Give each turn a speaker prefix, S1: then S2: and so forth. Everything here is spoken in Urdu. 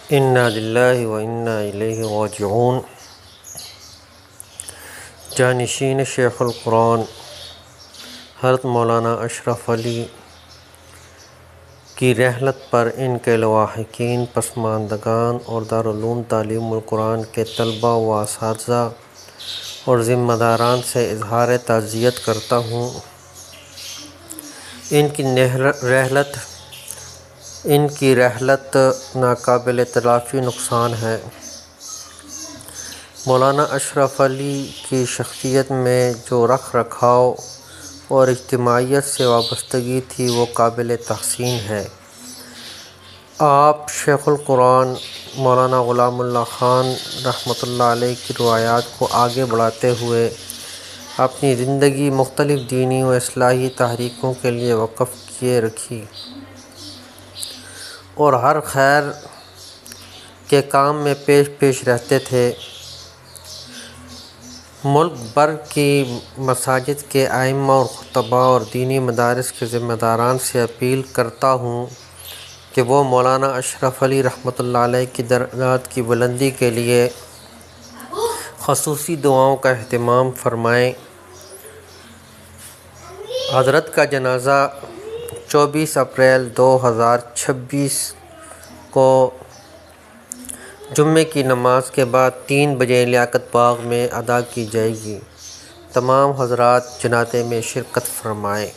S1: انا للہ و انا الیہ راجعون۔ جانشین شیخ القرآن حضرت مولانا اشرف علی کی رحلت پر ان کے لواحقین، پسماندگان اور دارالعلوم تعلیم القرآن کے طلباء و اساتذہ اور ذمہ داران سے اظہار تعزیت کرتا ہوں۔ ان کی رحلت ناقابل تلافی نقصان ہے۔ مولانا اشرف علی کی شخصیت میں جو رکھ رکھاؤ اور اجتماعیت سے وابستگی تھی وہ قابل تحسین ہے۔ آپ شیخ القرآن مولانا غلام اللہ خان رحمۃ اللہ علیہ کی روایات کو آگے بڑھاتے ہوئے اپنی زندگی مختلف دینی و اصلاحی تحریکوں کے لیے وقف کیے رکھی اور ہر خیر کے کام میں پیش رہتے تھے۔ ملک بھر کی مساجد کے ائمہ اور خطباء اور دینی مدارس کے ذمہ داران سے اپیل کرتا ہوں کہ وہ مولانا اشرف علی رحمۃ اللہ علیہ کی درجات کی بلندی کے لیے خصوصی دعاؤں کا اہتمام فرمائیں۔ حضرت کا جنازہ 24 اپریل 2026 کو جمعے کی نماز کے بعد 3 بجے لیاقت باغ میں ادا کی جائے گی۔ تمام حضرات جنازے میں شرکت فرمائیں۔